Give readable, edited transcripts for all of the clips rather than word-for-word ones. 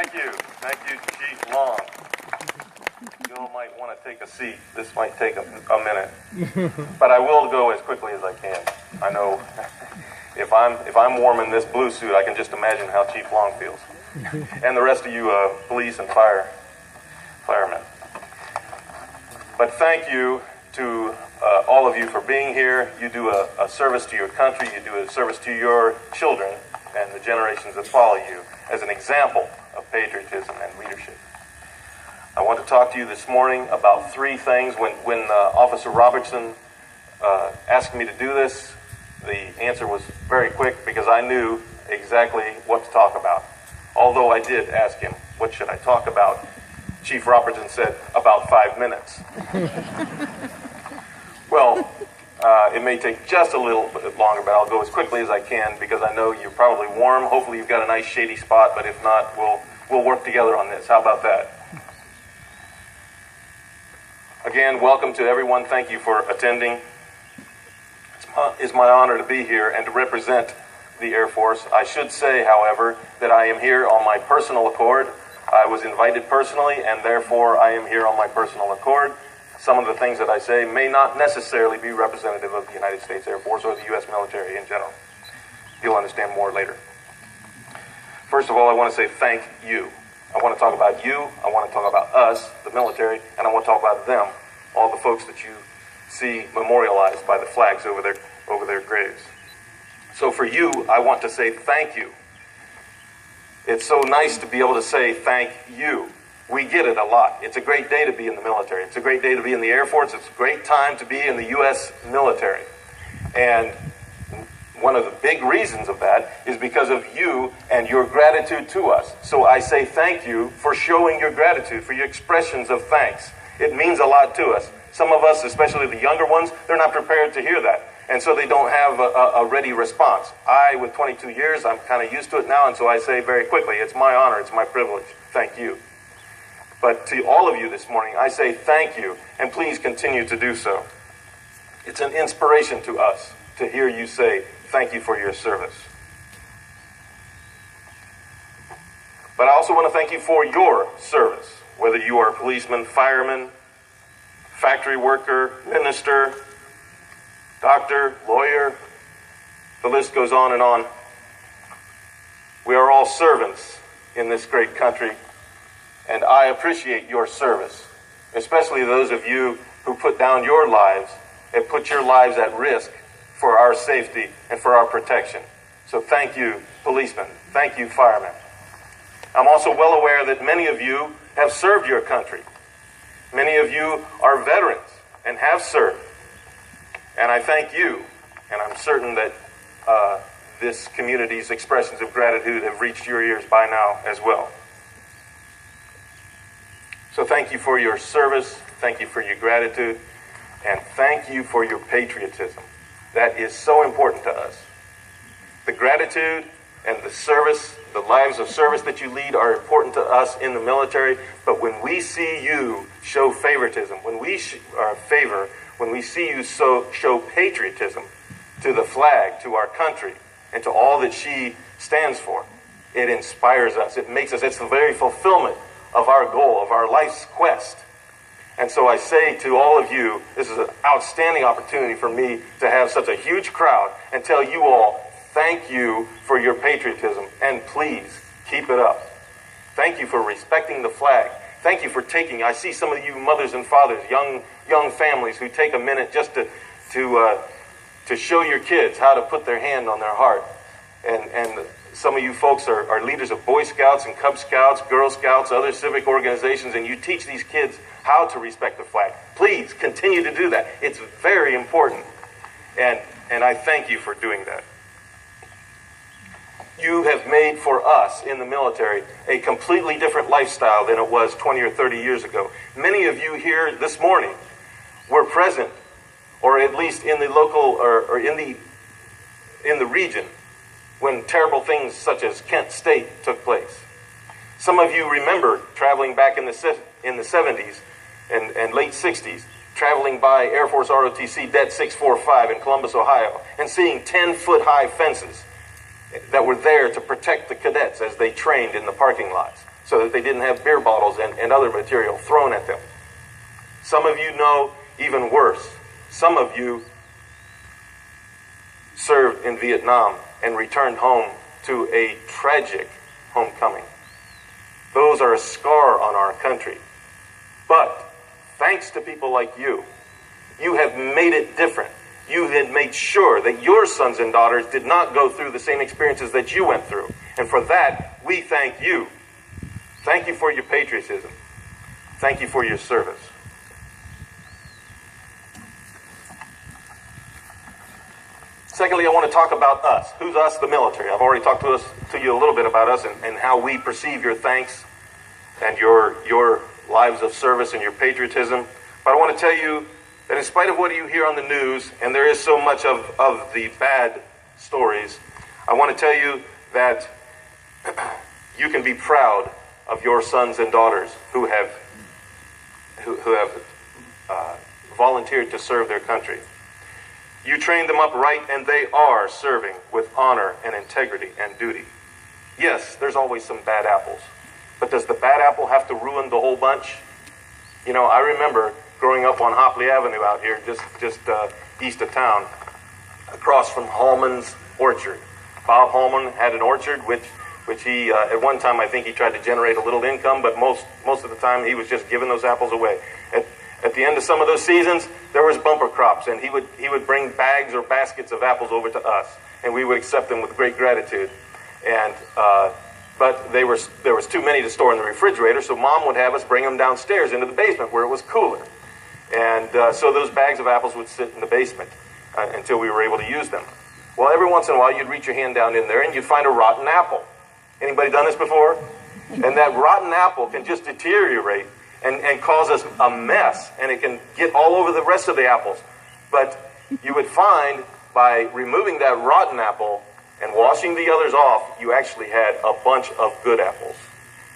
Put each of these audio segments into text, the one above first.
Thank you. Thank you, Chief Long. You all might want to take a seat. This might take a minute. But I will go as quickly as I can. I know if I'm warm in this blue suit, I can just imagine how Chief Long feels. And the rest of you police and firemen. But thank you to all of you for being here. You do a service to your country. You do a service to your children and the generations that follow you as an example of patriotism and leadership. I want to talk to you this morning about three things. When Officer Robertson asked me to do this, the answer was very quick because I knew exactly what to talk about. Although I did ask him, what should I talk about? Chief Robertson said, about 5 minutes. Well, it may take just a little bit longer, but I'll go as quickly as I can because I know you're probably warm. Hopefully you've got a nice shady spot, but if not, we'll work together on this. How about that? Again, welcome to everyone. Thank you for attending. It's my honor to be here and to represent the Air Force. I should say, however, that I am here on my personal accord. I was invited personally, and therefore I am here on my personal accord. Some of the things that I say may not necessarily be representative of the United States Air Force or the U.S. military in general. You'll understand more later. First of all, I want to say thank you. I want to talk about you, I want to talk about us, the military, and I want to talk about them, all the folks that you see memorialized by the flags over their graves. So for you, I want to say thank you. It's so nice to be able to say thank you. We get it a lot. It's a great day to be in the military. It's a great day to be in the Air Force. It's a great time to be in the U.S. military. And one of the big reasons of that is because of you and your gratitude to us. So I say thank you for showing your gratitude, for your expressions of thanks. It means a lot to us. Some of us, especially the younger ones, they're not prepared to hear that. And so they don't have a ready response. I, with 22 years, I'm kind of used to it now, and so I say very quickly, it's my honor, it's my privilege. Thank you. But to all of you this morning, I say thank you, and please continue to do so. It's an inspiration to us to hear you say thank you for your service. But I also want to thank you for your service, whether you are a policeman, fireman, factory worker, minister, doctor, lawyer, the list goes on and on. We are all servants in this great country, and I appreciate your service, especially those of you who put down your lives and put your lives at risk for our safety and for our protection. So thank you, policemen. Thank you, firemen. I'm also well aware that many of you have served your country. Many of you are veterans and have served. And I thank you, and I'm certain that this community's expressions of gratitude have reached your ears by now as well. So thank you for your service, thank you for your gratitude, and thank you for your patriotism. That is so important to us. The gratitude and the service, the lives of service that you lead are important to us in the military, but when we see you show favoritism, when we see you show patriotism to the flag, to our country, and to all that she stands for, it inspires us. It makes us, it's the very fulfillment of our goal, of our life's quest. And so I say to all of you, this is an outstanding opportunity for me to have such a huge crowd and tell you all, thank you for your patriotism, and please keep it up. Thank you for respecting the flag. Thank you for taking, I see some of you mothers and fathers, young families who take a minute just to show your kids how to put their hand on their heart. And some of you folks are leaders of Boy Scouts and Cub Scouts, Girl Scouts, other civic organizations, and you teach these kids how to respect the flag. Please continue to do that. It's very important. And I thank you for doing that. You have made for us in the military a completely different lifestyle than it was 20 or 30 years ago. Many of you here this morning were present, or at least in the local or in the region, when terrible things such as Kent State took place. Some of you remember traveling back in the 70s and late 60s, traveling by Air Force ROTC Det 645 in Columbus, Ohio, and seeing 10-foot high fences that were there to protect the cadets as they trained in the parking lots. so that they didn't have beer bottles and other material thrown at them. Some of you know even worse. Some of you served in Vietnam and returned home to a tragic homecoming. Those are a scar on our country. But thanks to people like you, you have made it different. You had made sure that your sons and daughters did not go through the same experiences that you went through. And for that, we thank you. Thank you for your patriotism. Thank you for your service. Secondly, I want to talk about us. Who's us? The military. I've already talked to you a little bit about us and how we perceive your thanks and your lives of service and your patriotism. But I want to tell you that in spite of what you hear on the news, and there is so much of the bad stories, I want to tell you that you can be proud of your sons and daughters who have volunteered to serve their country. You trained them up right, and they are serving with honor and integrity and duty. Yes, there's always some bad apples, but does the bad apple have to ruin the whole bunch? You know, I remember growing up on Hopley Avenue out here, just east of town, across from Hallman's orchard. Bob Hallman had an orchard, which he, at one time, I think he tried to generate a little income, but most of the time he was just giving those apples away. At the end of some of those seasons, there was bumper crops, and he would bring bags or baskets of apples over to us, and we would accept them with great gratitude. And but there was too many to store in the refrigerator, so Mom would have us bring them downstairs into the basement where it was cooler. And so those bags of apples would sit in the basement until we were able to use them. Well, every once in a while, you'd reach your hand down in there, and you'd find a rotten apple. Anybody done this before? And that rotten apple can just deteriorate and cause us a mess, and it can get all over the rest of the apples. But you would find by removing that rotten apple and washing the others off, you actually had a bunch of good apples.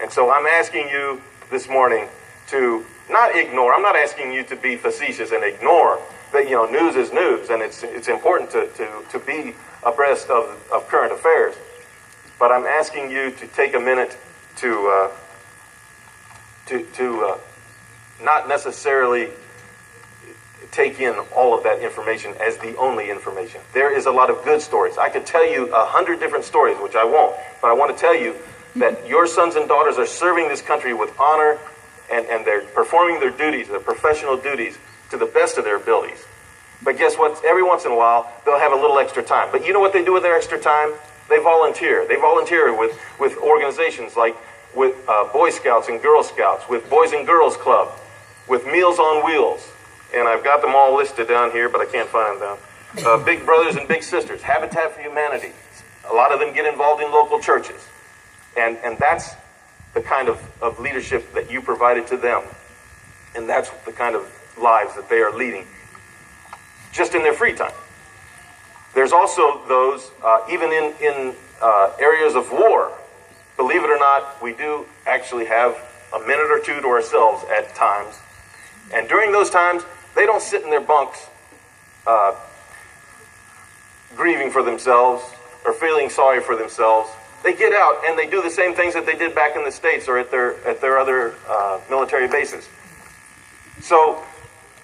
And so I'm asking you this morning to not ignore. I'm not asking you to be facetious and ignore that, you know, news is news, and it's important to be abreast of current affairs. But I'm asking you to take a minute to not necessarily take in all of that information as the only information. There is a lot of good stories. I could tell you 100 different stories, which I won't, but I want to tell you that your sons and daughters are serving this country with honor, and they're performing their duties, their professional duties, to the best of their abilities. But guess what? Every once in a while, they'll have a little extra time. But you know what they do with their extra time? They volunteer. They volunteer with organizations like with Boy Scouts and Girl Scouts, with Boys and Girls Club, with Meals on Wheels. And I've got them all listed down here, but I can't find them down. Big Brothers and Big Sisters, Habitat for Humanity. A lot of them get involved in local churches. And that's the kind of leadership that you provided to them. And that's the kind of lives that they are leading, just in their free time. There's also those, even in areas of war, believe it or not, we do actually have a minute or two to ourselves at times. And during those times, they don't sit in their bunks grieving for themselves or feeling sorry for themselves. They get out and they do the same things that they did back in the States or at their other military bases. So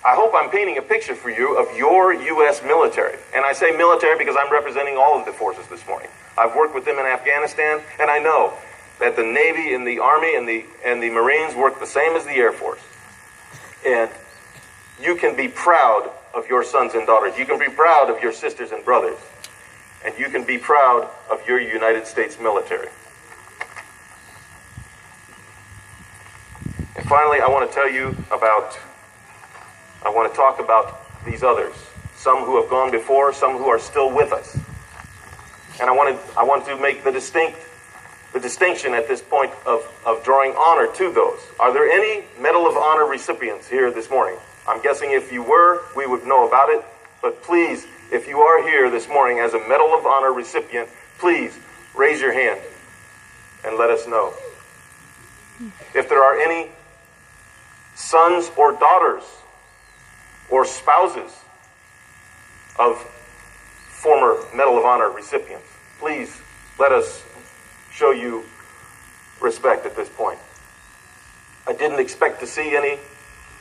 I hope I'm painting a picture for you of your U.S. military. And I say military because I'm representing all of the forces this morning. I've worked with them in Afghanistan, and I know that the Navy and the Army and the Marines work the same as the Air Force. And you can be proud of your sons and daughters. You can be proud of your sisters and brothers. And you can be proud of your United States military. And finally, I want to talk about these others. Some who have gone before, some who are still with us. And I want to make the distinction at this point of drawing honor to those. Are there any Medal of Honor recipients here this morning? I'm guessing if you were, we would know about it. But please, if you are here this morning as a Medal of Honor recipient, please raise your hand and let us know. If there are any sons or daughters or spouses of former Medal of Honor recipients, please let us show you respect at this point. I didn't expect to see any,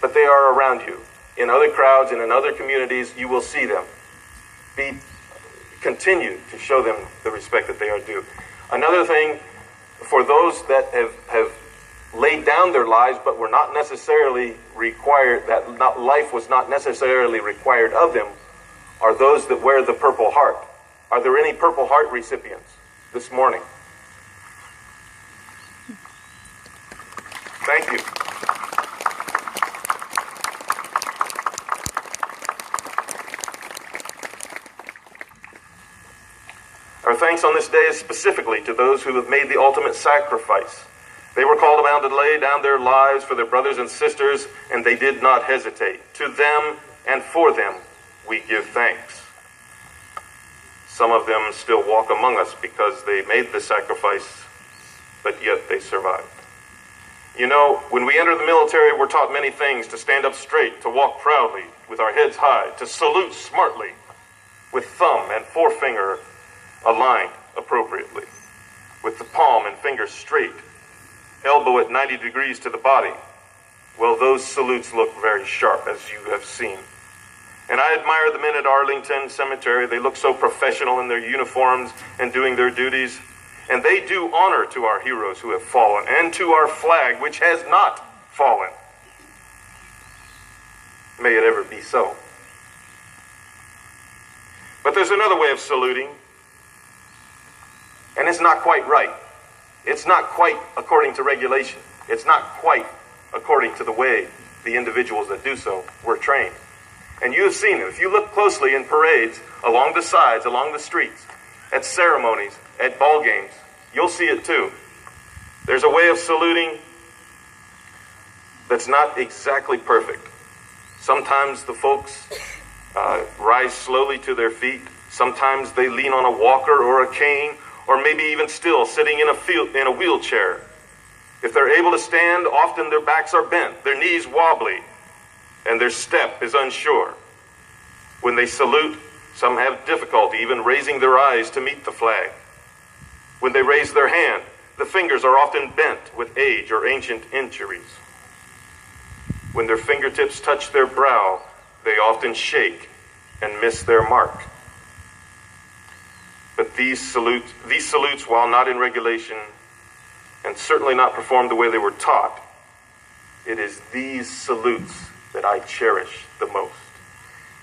but they are around you. In other crowds and in other communities, you will see them. Continue to show them the respect that they are due. Another thing, for those that have laid down their lives but were not necessarily required, life was not necessarily required of them, are those that wear the Purple Heart. Are there any Purple Heart recipients this morning? Thank you. Our thanks on this day is specifically to those who have made the ultimate sacrifice. They were called upon to lay down their lives for their brothers and sisters, and they did not hesitate. To them and for them, we give thanks. Some of them still walk among us because they made the sacrifice, but yet they survived. You know, when we enter the military, we're taught many things: to stand up straight, to walk proudly with our heads high, to salute smartly with thumb and forefinger aligned appropriately, with the palm and finger straight, elbow at 90 degrees to the body. Well, those salutes look very sharp, as you have seen. And I admire the men at Arlington Cemetery. They look so professional in their uniforms and doing their duties. And they do honor to our heroes who have fallen, and to our flag, which has not fallen. May it ever be so. But there's another way of saluting, and it's not quite right. It's not quite according to regulation. It's not quite according to the way the individuals that do so were trained. And you have seen it. If you look closely in parades, along the sides, along the streets, at ceremonies, at ball games, you'll see it too. There's a way of saluting that's not exactly perfect. Sometimes the folks rise slowly to their feet. Sometimes they lean on a walker or a cane, or maybe even still sitting in a wheelchair. If they're able to stand, often their backs are bent, their knees wobbly, and their step is unsure. When they salute, some have difficulty even raising their eyes to meet the flag. When they raise their hand, the fingers are often bent with age or ancient injuries. When their fingertips touch their brow, they often shake and miss their mark. But these salutes, while not in regulation, and certainly not performed the way they were taught, it is these salutes that I cherish the most.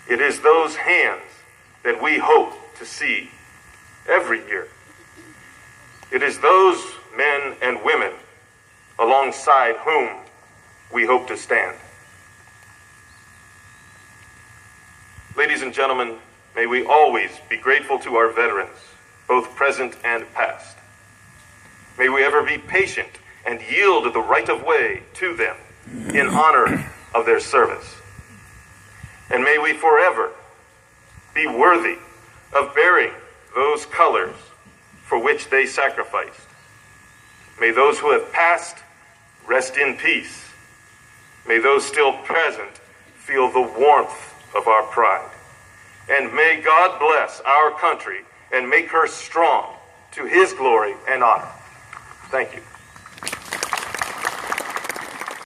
It is those hands that we hope to see every year. It is those men and women alongside whom we hope to stand. Ladies and gentlemen, may we always be grateful to our veterans, both present and past. May we ever be patient and yield the right of way to them in honor of their service. And may we forever be worthy of bearing those colors for which they sacrificed. May those who have passed rest in peace. May those still present feel the warmth of our pride. And may God bless our country and make her strong to his glory and honor. Thank you.